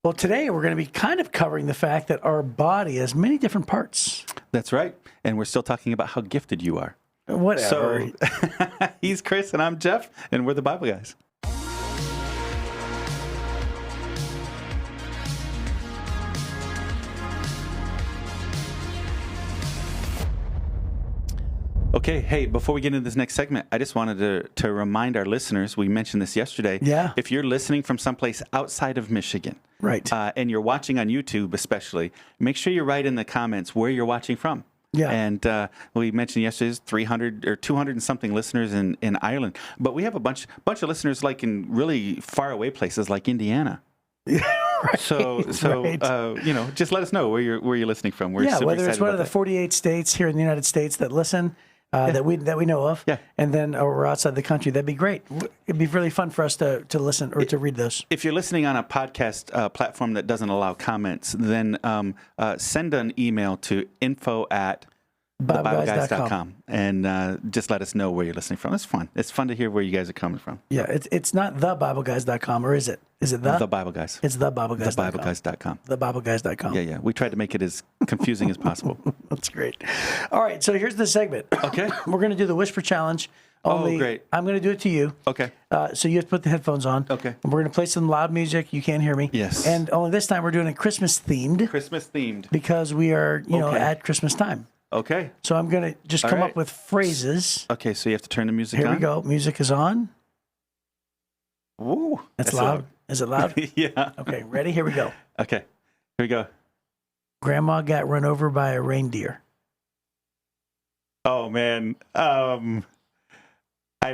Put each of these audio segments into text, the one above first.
Well, today we're going to be kind of covering the fact that our body has many different parts. That's right. And we're still talking about how gifted you are. Whatever. So he's Chris and I'm Jeff, and we're the Bible guys. Okay, hey, before we get into this next segment, I just wanted to remind our listeners, we mentioned this yesterday. Yeah. If you're listening from someplace outside of Michigan, Right. And you're watching on YouTube especially, make sure you write in the comments where you're watching from. Yeah. And we mentioned yesterday there's 300 or 200 and something listeners in Ireland. But we have a bunch of listeners like in really far away places like Indiana. Right. So Right. just let us know where you're listening from. We're Yeah, super whether it's excited one about of the that. 48 states here in the United States that listen, that we know of, Yeah. and then or outside the country, that'd be great. It'd be really fun for us to listen or to read those. If you're listening on a podcast platform that doesn't allow comments, then send an email to info@thebibleguys.com and just let us know where you're listening from. It's fun. It's fun to hear where you guys are coming from. Yeah, it's not thebibleguys.com, or is it? Is it The Bible Guys. It's thebibleguys.com. TheBibleGuys.com. Thebibleguys.com. Yeah. We tried to make it as confusing as possible. That's great. All right, so here's the segment. Okay. We're going to do the Whisper Challenge. Only great. I'm going to do it to you. Okay. So you have to put the headphones on. Okay. And we're going to play some loud music. You can't hear me. Yes. And only this time we're doing it Christmas themed Christmas themed. because we are, Okay. at Christmas time. Okay. So I'm going to just come right. up with phrases. Okay, so you have to turn the music Here on. we go. Music is on. Woo. It's loud. Is it loud? Yeah. Okay, ready? Here we go. Okay. Here we go. Grandma got run over by a reindeer. Oh, man. I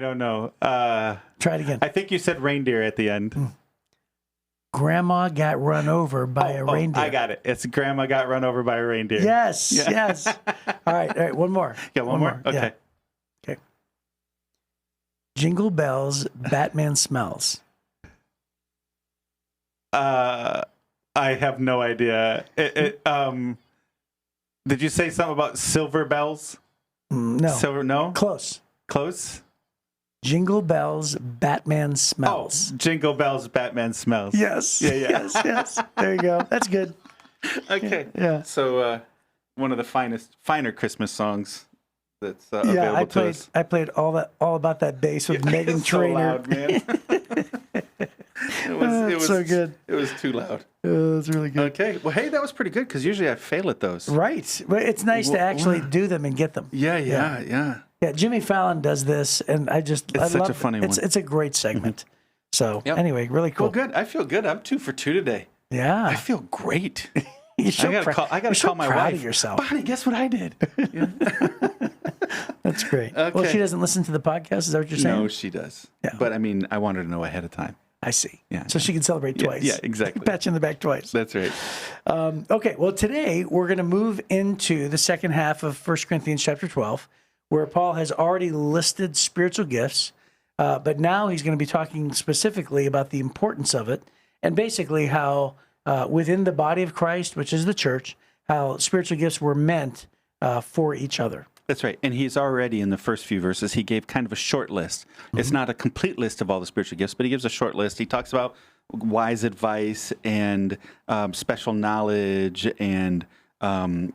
don't know. Try it again. I think you said reindeer at the end. Grandma got run over by a reindeer. I got it. It's Grandma got run over by a reindeer. Yes, Yeah. yes. All right, one more. Yeah, one more? Okay. Yeah. Okay. Jingle bells, Batman smells. I have no idea. Did you say something about silver bells? No. Silver? No. Close. Close. Jingle bells, Batman smells. Oh, jingle bells, Batman smells. Yes. Yeah, yeah. Yes. There you go. That's good. Okay. Yeah. So one of the finer Christmas songs that's available Yeah, to us. I played all about that bass with Megan It's so Trainor. loud, man. It was so good. It was too loud. That's really good. Okay. Well, hey, that was pretty good because usually I fail at those. Right. But it's nice to actually do them and get them. Yeah. Yeah, Jimmy Fallon does this, and I It's such love a funny it. one. It's a great segment. So Yep. anyway, really cool. Well, good. I feel good. I'm 2 for 2 today. Yeah, I feel great. you're so I gotta call my proud wife. of yourself. Bonnie, guess what I did? That's great. Well, Okay. she doesn't listen to the podcast. Is that what you're saying? No, she does. Yeah. But I mean, I want her to know ahead of time. I see. Yeah. So she can celebrate twice. Yeah, exactly. Pat you in the back twice. That's right. Okay. Well, today we're going to move into the second half of 1 Corinthians chapter 12, where Paul has already listed spiritual gifts, but now he's going to be talking specifically about the importance of it and basically how within the body of Christ, which is the church, how spiritual gifts were meant for each other. That's right. And he's already in the first few verses, he gave kind of a short list. It's not a complete list of all the spiritual gifts, but he gives a short list. He talks about wise advice and special knowledge and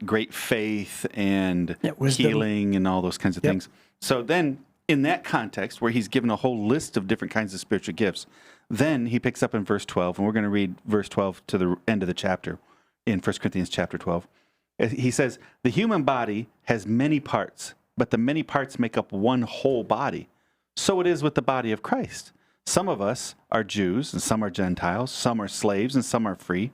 great faith and wisdom. healing and all those kinds of things. So then in that context, where he's given a whole list of different kinds of spiritual gifts, then he picks up in verse 12, and we're going to read verse 12 to the end of the chapter in 1 Corinthians chapter 12. He says, the human body has many parts, but the many parts make up one whole body. So it is with the body of Christ. Some of us are Jews, and some are Gentiles, some are slaves, and some are free.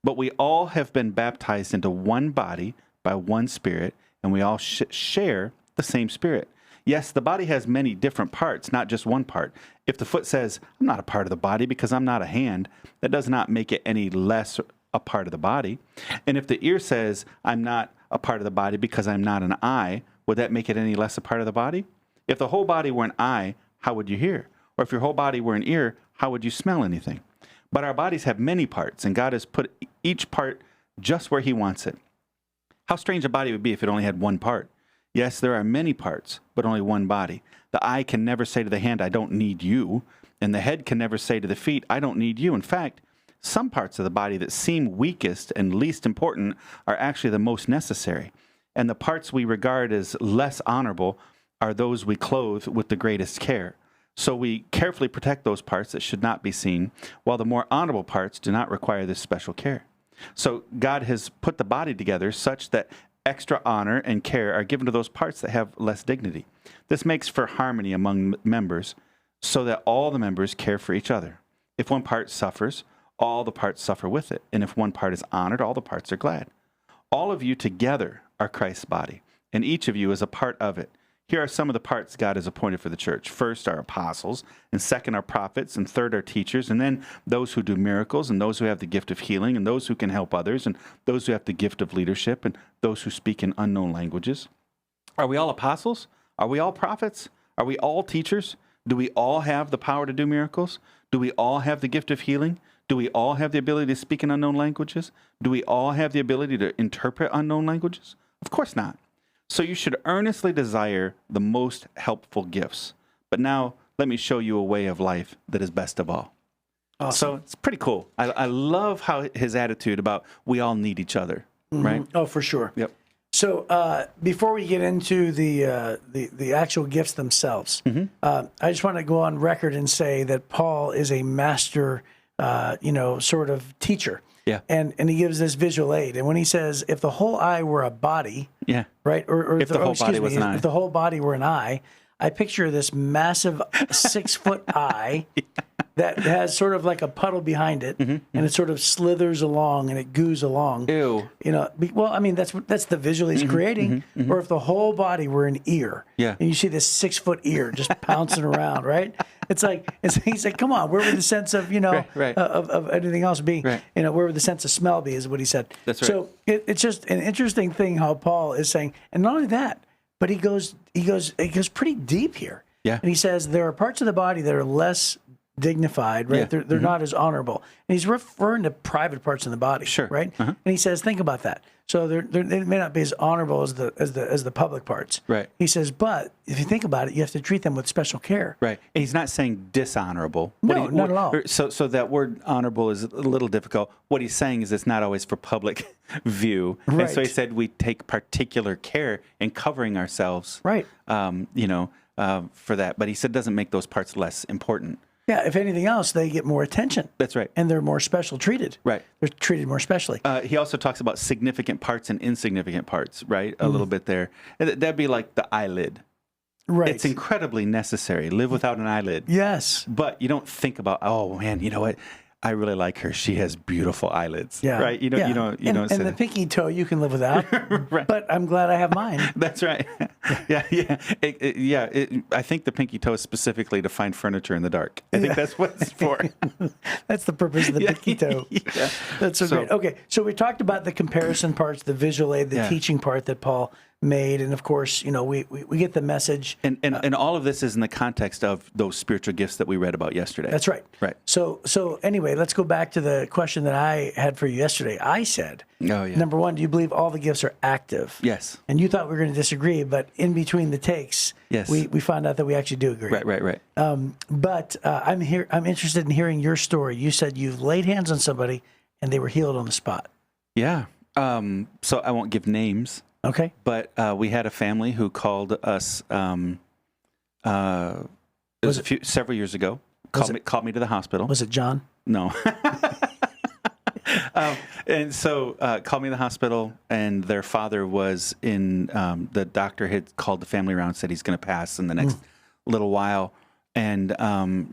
But we all have been baptized into one body by one Spirit, and we all share the same Spirit. Yes, the body has many different parts, not just one part. If the foot says, I'm not a part of the body because I'm not a hand, that does not make it any less a part of the body. And if the ear says, I'm not a part of the body because I'm not an eye, would that make it any less a part of the body? If the whole body were an eye, how would you hear? Or if your whole body were an ear, how would you smell anything? But our bodies have many parts, and God has put each part just where he wants it. How strange a body would be if it only had one part. Yes, there are many parts, but only one body. The eye can never say to the hand, I don't need you. And the head can never say to the feet, I don't need you. In fact, some parts of the body that seem weakest and least important are actually the most necessary. And the parts we regard as less honorable are those we clothe with the greatest care. So we carefully protect those parts that should not be seen, while the more honorable parts do not require this special care. So God has put the body together such that extra honor and care are given to those parts that have less dignity. This makes for harmony among members, so that all the members care for each other. If one part suffers, all the parts suffer with it. And if one part is honored, all the parts are glad. All of you together are Christ's body, and each of you is a part of it. Here are some of the parts God has appointed for the church. First are apostles, and second are prophets, and third are teachers, and then those who do miracles, and those who have the gift of healing, and those who can help others, and those who have the gift of leadership, and those who speak in unknown languages. Are we all apostles? Are we all prophets? Are we all teachers? Do we all have the power to do miracles? Do we all have the gift of healing? Do we all have the ability to speak in unknown languages? Do we all have the ability to interpret unknown languages? Of course not. So you should earnestly desire the most helpful gifts. But now let me show you a way of life that is best of all. Awesome. So it's pretty cool. I love how his attitude about we all need each other, right? Oh, for sure. Yep. So before we get into the actual gifts themselves, I just want to go on record and say that Paul is a master, sort of teacher. Yeah. And he gives this visual aid. And when he says, if the whole eye were a body, Yeah. right? Or If the whole body was an eye. If the whole body were an eye, I picture this massive 6-foot eye that has sort of like a puddle behind it, and it sort of slithers along and it goos along. Ew. That's the visual he's creating. Or if the whole body were an ear, Yeah. and you see this 6-foot ear just pouncing around, right? He's like, come on, where would the sense of Right. of anything else be? Right. Where would the sense of smell be? Is what he said. That's right. So it's just an interesting thing how Paul is saying, and not only that, but he goes pretty deep here. Yeah. And he says there are parts of the body that are less dignified, right? Yeah. They're not as honorable. And he's referring to private parts in the body, Sure. right? And he says, think about that. So they may not be as honorable as the public parts. Right. He says, but if you think about it, you have to treat them with special care. Right. And he's not saying dishonorable. No, not at all. So that word honorable is a little difficult. What he's saying is it's not always for public view. Right. And so he said we take particular care in covering ourselves. Right. For that. But he said doesn't make those parts less important. Yeah, if anything else, they get more attention. That's right. And they're more special treated. Right. They're treated more specially. He also talks about significant parts and insignificant parts, right? A little bit there. And that'd be like the eyelid. Right. It's incredibly necessary. Live without an eyelid. Yes. But you don't think about, oh man, you know what? I really like her. She has beautiful eyelids. Yeah. Right. You Yeah. don't And say the that. pinky toe you can live without. Right. But I'm glad I have mine. That's right. Yeah. I think the pinky toe is specifically to find furniture in the dark. I think that's what it's for. That's the purpose of the pinky toe. Yeah. That's so great. Okay, so we talked about the comparison parts, the visual aid, the Yeah. teaching part that Paul made, and of course, we get the message. And all of this is in the context of those spiritual gifts that we read about yesterday. That's right. Right. So anyway, let's go back to the question that I had for you yesterday. I said, Oh, yeah. number one, do you believe all the gifts are active? Yes. And you thought we were going to disagree, but in between the takes, Yes. we found out that we actually do agree. Right. But I'm interested in hearing your story. You said you've laid hands on somebody and they were healed on the spot. Yeah. So I won't give names. Okay. But we had a family who called us. It was several years ago. Called me to the hospital. Was it John? No. And so called me to the hospital, and their father was in. The doctor had called the family around, said he's going to pass in the next little while, and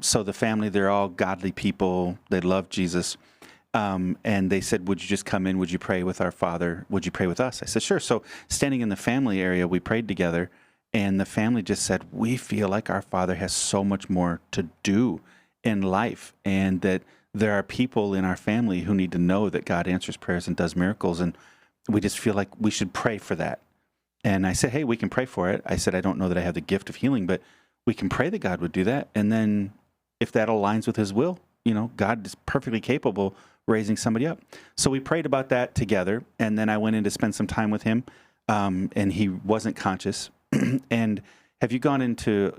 so the family, they're all godly people. They love Jesus. And they said, would you just come in? Would you pray with our father? Would you pray with us? I said, sure. So standing in the family area, we prayed together, and the family just said, we feel like our father has so much more to do in life, and that there are people in our family who need to know that God answers prayers and does miracles. And we just feel like we should pray for that. And I said, hey, we can pray for it. I said, I don't know that I have the gift of healing, but we can pray that God would do that. And then if that aligns with his will, God is perfectly capable raising somebody up. So we prayed about that together, and then I went in to spend some time with him, and he wasn't conscious. And have you gone into,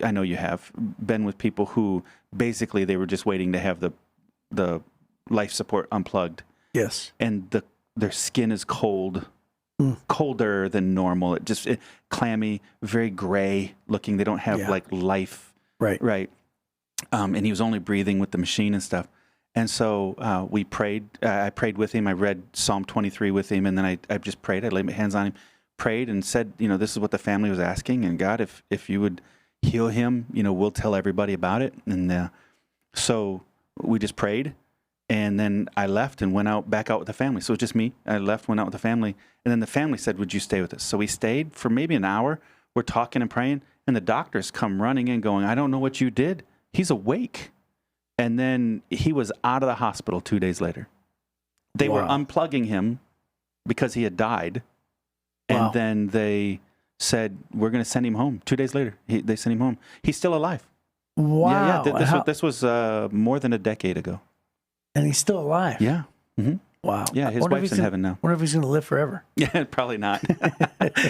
I know you have, been with people who basically they were just waiting to have the life support unplugged, Yes. and their skin is cold, colder than normal. Clammy, very gray looking. They don't have Yeah. like life, Right. right? And he was only breathing with the machine and stuff. And so we prayed. I prayed with him. I read Psalm 23 with him, and then I just prayed. I laid my hands on him, prayed, and said, this is what the family was asking. And God, if you would heal him, we'll tell everybody about it. And so we just prayed, and then I left and went back out with the family. So it was just me. I left, went out with the family, and then the family said, "Would you stay with us?" So we stayed for maybe an hour. We're talking and praying, and the doctors come running in, going, "I don't know what you did. He's awake." And then he was out of the hospital 2 days later. They were Wow. unplugging him because he had died. And Wow. then they said, "We're going to send him home." 2 days later, they sent him home. He's still alive. Wow. Yeah. This was more than a decade ago. And he's still alive. Yeah. hmm Wow. Yeah, his Wonder if wife's he's in heaven now. Wonder if he's going to live forever. Yeah, probably not.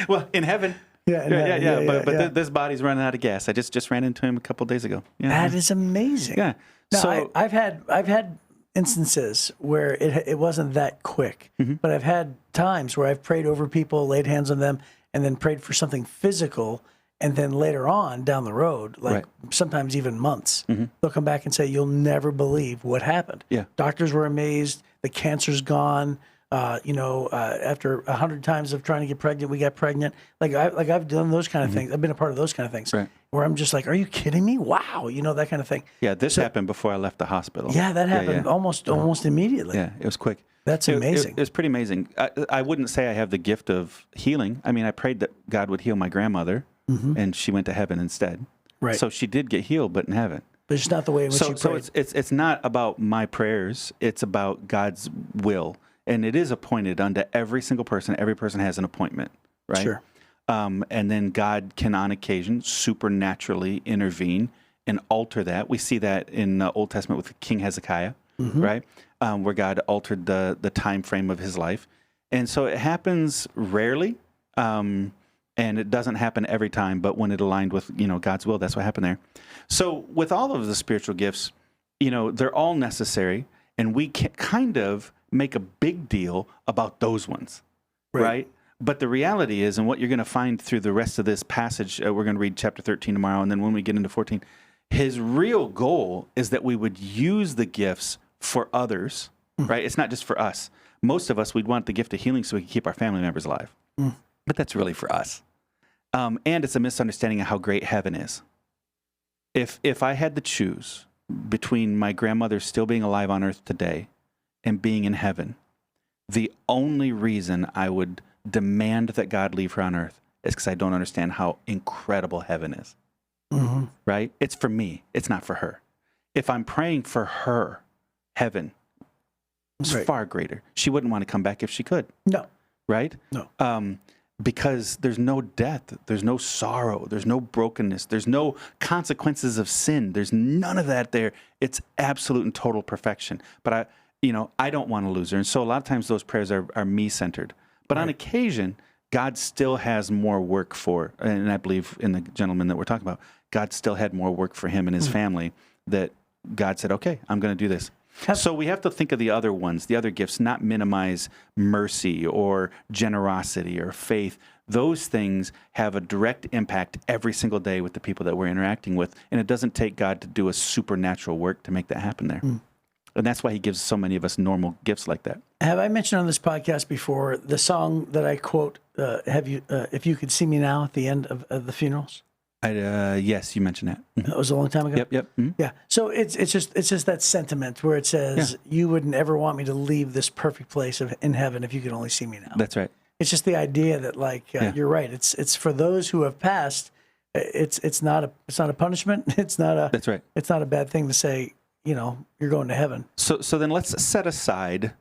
Well, in heaven. Yeah. Yeah. But this body's running out of gas. I just ran into him a couple days ago. Yeah. That is amazing. Yeah. Now, So I've had instances where it wasn't that quick, Mm-hmm. but I've had times where I've prayed over people, laid hands on them, and then prayed for something physical, and then later on down the road, like sometimes even months, they'll come back and say, "You'll never believe what happened." Yeah. Doctors were amazed. The cancer's gone. After 100 times of trying to get pregnant, we got pregnant. I've done those kind of things. I've been a part of those kind of things Right. where I'm just like, "Are you kidding me? Wow!" That kind of thing. yeah, this happened before I left the hospital. Yeah, that happened almost immediately. Yeah, it was quick. That's It- amazing. It was pretty amazing. I wouldn't say I have the gift of healing. I mean, I prayed that God would heal my grandmother, and she went to heaven instead. Right. So she did get healed, but in heaven. But it's not the way in which you So prayed. it's not about my prayers. It's about God's will, and it is appointed unto every single person. Every person has an appointment, right? Sure. And then God can, on occasion, supernaturally intervene and alter that. We see that in the Old Testament with King Hezekiah, right? Where God altered the time frame of his life. And so it happens rarely, and it doesn't happen every time, but when it aligned with, God's will, that's what happened there. So with all of the spiritual gifts, they're all necessary, and we can kind of make a big deal about those ones, right? But the reality is, and what you're going to find through the rest of this passage, we're going to read chapter 13 tomorrow, and then when we get into 14, his real goal is that we would use the gifts for others, right? It's not just for us. Most of us, we'd want the gift of healing so we can keep our family members alive. But that's really for us. And it's a misunderstanding of how great heaven is. If I had to choose between my grandmother still being alive on earth today and being in heaven, the only reason I would demand that God leave her on earth is because I don't understand how incredible heaven is. Right? It's for me. It's not for her. If I'm praying for her, heaven is far greater. She wouldn't want to come back if she could. No. Right? No. Because there's no death, there's no sorrow, there's no brokenness, there's no consequences of sin. There's none of that there. It's absolute and total perfection. But I don't want to lose her. And so a lot of times those prayers are me-centered. But on occasion, God still has more work for, and I believe in the gentleman that we're talking about, God still had more work for him and his family that God said, okay, I'm going to do this. So we have to think of the other ones, the other gifts, not minimize mercy or generosity or faith. Those things have a direct impact every single day with the people that we're interacting with. And it doesn't take God to do a supernatural work to make that happen there. And that's why he gives so many of us normal gifts like that. Have I mentioned on this podcast before the song that I quote, "If you could see me now" at the end of the funerals? Yes, you mentioned that. That was a long time ago. Yep. Yeah. So it's just that sentiment where it says, "You wouldn't ever want me to leave this perfect place in heaven if you could only see me now." That's right. It's just the idea that, you're right. It's for those who have passed. It's not a punishment. It's not a. That's right. It's not a bad thing to say. You're going to heaven. So then let's set aside,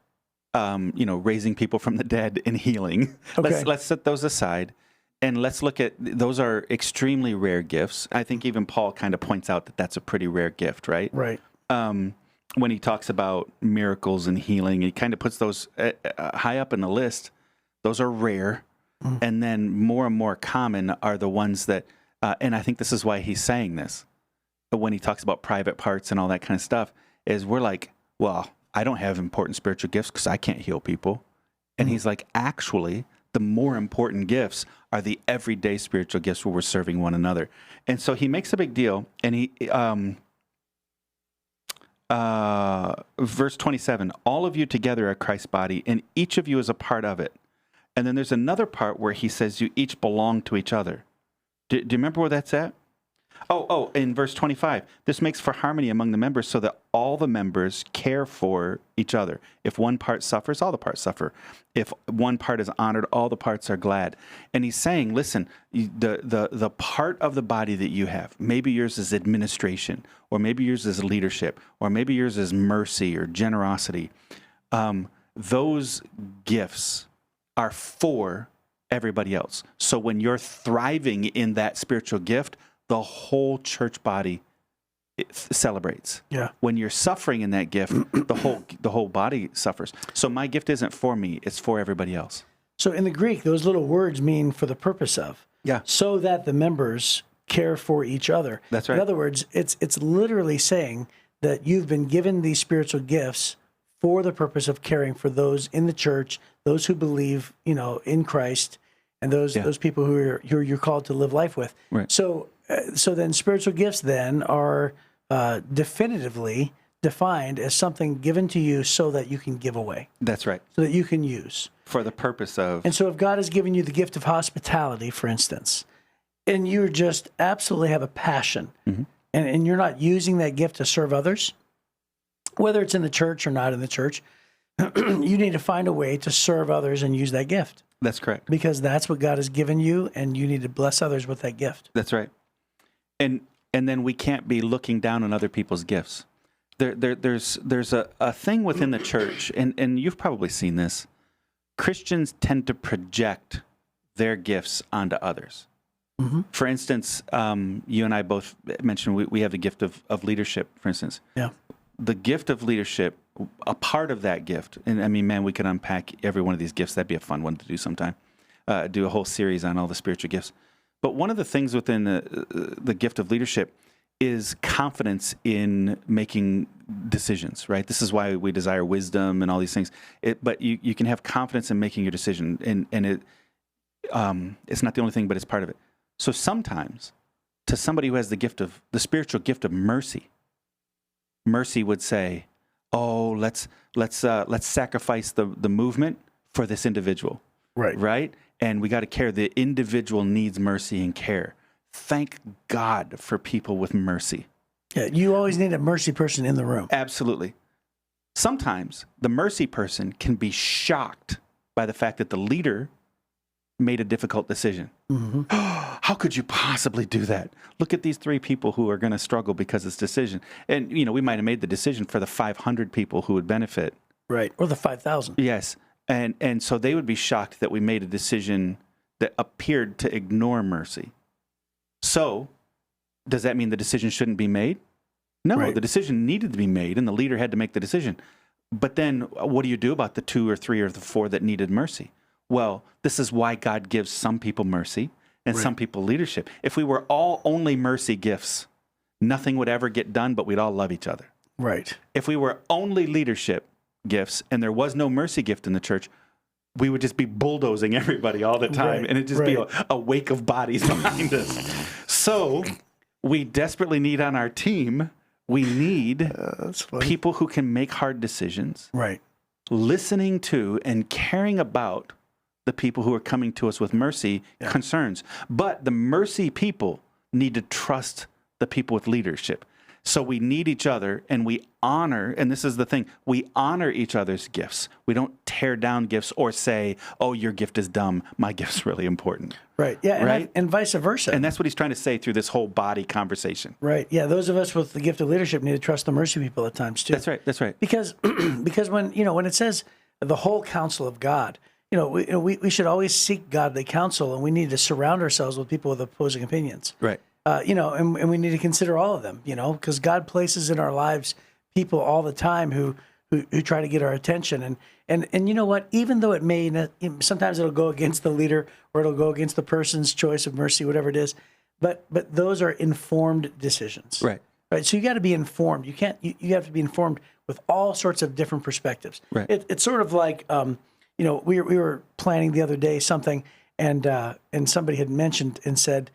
raising people from the dead and healing. Okay. Let's set those aside. And let's look at, those are extremely rare gifts. I think even Paul kind of points out that that's a pretty rare gift, right? Right. When he talks about miracles and healing, he kind of puts those high up in the list. Those are rare. And then more and more common are the ones that, and I think this is why he's saying this, but when he talks about private parts and all that kind of stuff, is we're like, well, I don't have important spiritual gifts because I can't heal people. And he's like, actually, the more important gifts are the everyday spiritual gifts where we're serving one another. And so he makes a big deal, and he, verse 27, all of you together are Christ's body, and each of you is a part of it. And then there's another part where he says you each belong to each other. Do you remember where that's at? In verse 25, this makes for harmony among the members so that all the members care for each other. If one part suffers, all the parts suffer. If one part is honored, all the parts are glad. And he's saying, listen, the part of the body that you have, maybe yours is administration, or maybe yours is leadership, or maybe yours is mercy or generosity. Those gifts are for everybody else. So when you're thriving in that spiritual gift, the whole church body celebrates. Yeah. When you're suffering in that gift, the whole body suffers. So my gift isn't for me; it's for everybody else. So in the Greek, those little words mean for the purpose of. Yeah. So that the members care for each other. That's right. In other words, it's literally saying that you've been given these spiritual gifts for the purpose of caring for those in the church, those who believe, in Christ, and those people who you're called to live life with. Right. So then spiritual gifts then are definitively defined as something given to you so that you can give away, That's right. so that you can use. For the purpose of. And so if God has given you the gift of hospitality, for instance, and you just absolutely have a passion, and you're not using that gift to serve others, whether it's in the church or not in the church, you need to find a way to serve others and use that gift. That's correct. Because that's what God has given you, and you need to bless others with that gift. That's right. And then we can't be looking down on other people's gifts. There's a thing within the church, and you've probably seen this. Christians tend to project their gifts onto others. Mm-hmm. For instance, you and I both mentioned we have the gift of leadership, for instance. Yeah. The gift of leadership, a part of that gift, and I mean, man, we could unpack every one of these gifts. That'd be a fun one to do sometime. Do a whole series on all the spiritual gifts. But one of the things within the gift of leadership is confidence in making decisions, right? This is why we desire wisdom and all these things. But you can have confidence in making your decision, and it's not the only thing, but it's part of it. So sometimes, to somebody who has the spiritual gift of mercy, mercy would say, "Oh, let's sacrifice the movement for this individual." Right? And we got to care. The individual needs mercy and care. Thank God for people with mercy. Yeah, you always need a mercy person in the room. Absolutely. Sometimes the mercy person can be shocked by the fact that the leader made a difficult decision. Mm-hmm. How could you possibly do that? Look at these 3 people who are going to struggle because of this decision. And, we might have made the decision for the 500 people who would benefit. Right. Or the 5,000. Yes. And so they would be shocked that we made a decision that appeared to ignore mercy. So does that mean the decision shouldn't be made? No, Right. The decision needed to be made, and the leader had to make the decision. But then what do you do about the 2 or 3 or the 4 that needed mercy? Well, this is why God gives some people mercy and some people leadership. If we were all only mercy gifts, nothing would ever get done, but we'd all love each other. Right. If we were only leadership gifts and there was no mercy gift in the church, we would just be bulldozing everybody all the time, Right, and it'd just be a wake of bodies behind us. So we desperately need on our team, we need people who can make hard decisions, Right. listening to and caring about the people who are coming to us with mercy concerns. But the mercy people need to trust the people with leadership. So we need each other, and we honor, and this is the thing, we honor each other's gifts. We don't tear down gifts or say, "Oh, your gift is dumb. My gift's really important." Right. Yeah. And, Right? and vice versa. And that's what he's trying to say through this whole body conversation. Right. Yeah. Those of us with the gift of leadership need to trust the mercy people at times too. That's right. That's right. Because when it says the whole counsel of God, we should always seek godly counsel, and we need to surround ourselves with people with opposing opinions. Right. And we need to consider all of them, because God places in our lives people all the time who try to get our attention. And you know what? Even though it may, sometimes it'll go against the leader or it'll go against the person's choice of mercy, whatever it is. But those are informed decisions. Right. Right. So you got to be informed. You have to be informed with all sorts of different perspectives. Right. It's sort of like, we were planning the other day something, and somebody had mentioned and said,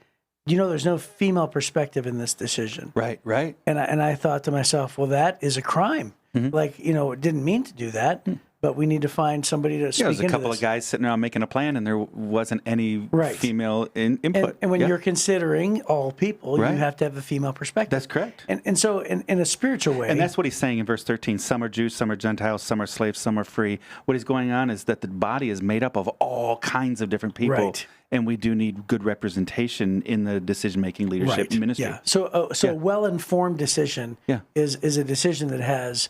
there's no female perspective in this decision. Right. And I thought to myself, well, that is a crime. Like, it didn't mean to do that, but we need to find somebody to speak There's a into couple this. of guys sitting around making a plan, and there wasn't any Right. female input. And when Yeah. you're considering all people, Right. you have to have a female perspective. That's correct. And so in a spiritual way. And that's what he's saying in verse 13. Some are Jews, some are Gentiles, some are slaves, some are free. What is going on is that the body is made up of all kinds of different people. Right. And we do need good representation in the decision-making leadership ministry. Yeah. So a well-informed decision Yeah. is a decision that has,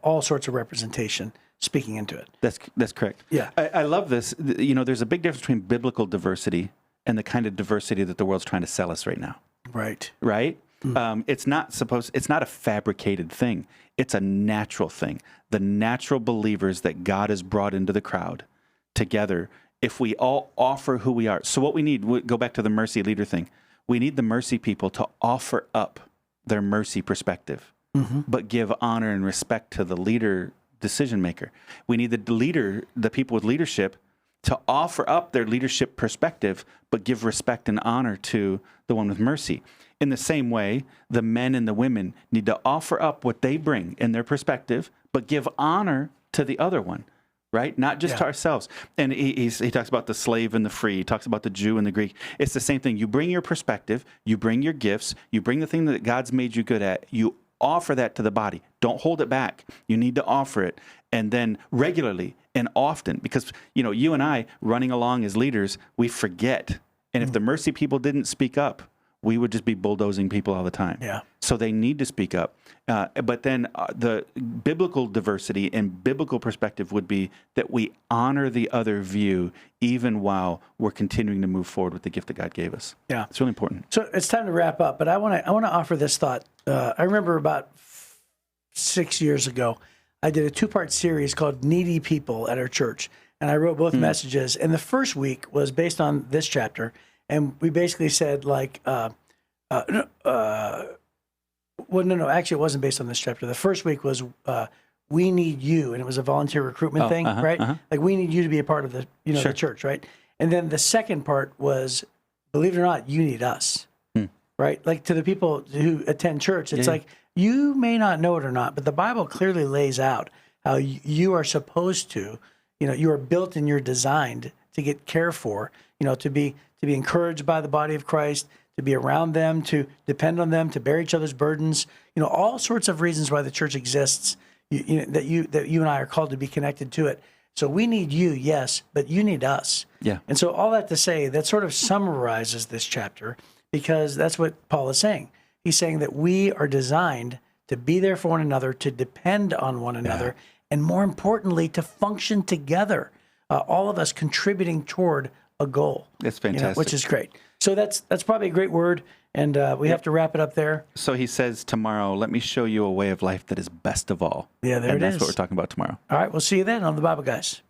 all sorts of representation speaking into it. That's correct. Yeah. I love this. There's a big difference between biblical diversity and the kind of diversity that the world's trying to sell us right now. Right. Right? It's not a fabricated thing. It's a natural thing. The natural believers that God has brought into the crowd together, if we all offer who we are. So what we need, go back to the mercy leader thing. We need the mercy people to offer up their mercy perspective, but give honor and respect to the leader decision maker. We need the people with leadership to offer up their leadership perspective, but give respect and honor to the one with mercy. In the same way, the men and the women need to offer up what they bring in their perspective, but give honor to the other one, right? Not just to ourselves. And he talks about the slave and the free. He talks about the Jew and the Greek. It's the same thing. You bring your perspective, you bring your gifts, you bring the thing that God's made you good at, you offer that to the body. Don't hold it back. You need to offer it. And then regularly and often, because, you and I running along as leaders, we forget. And if the mercy people didn't speak up, we would just be bulldozing people all the time. Yeah. So they need to speak up. But then the biblical diversity and biblical perspective would be that we honor the other view even while we're continuing to move forward with the gift that God gave us. Yeah. It's really important. So it's time to wrap up, but I want to offer this thought. I remember about 6 years ago, I did a 2-part series called Needy People at our church, and I wrote both messages. And the first week was based on this chapter, and we basically said actually it wasn't based on this chapter. The first week was we need you, and it was a volunteer recruitment thing, right? Like we need you to be a part of the the church, right? And then the second part was, believe it or not, you need us. Right? Like to the people who attend church, it's like, you may not know it or not, but the Bible clearly lays out how you are supposed to, you are built and you're designed to get cared for, to be encouraged by the body of Christ, to be around them, to depend on them, to bear each other's burdens, all sorts of reasons why the church exists, that you and I are called to be connected to it. So we need you, yes, but you need us. Yeah. And so all that to say, that sort of summarizes this chapter, because that's what Paul is saying. He's saying that we are designed to be there for one another, to depend on one another, and more importantly, to function together, all of us contributing toward a goal. That's fantastic. Which is great. So that's probably a great word, and we have to wrap it up there. So he says tomorrow, let me show you a way of life that is best of all. Yeah, there and it that's is. what we're talking about tomorrow. All right, we'll see you then on the Bible Guys.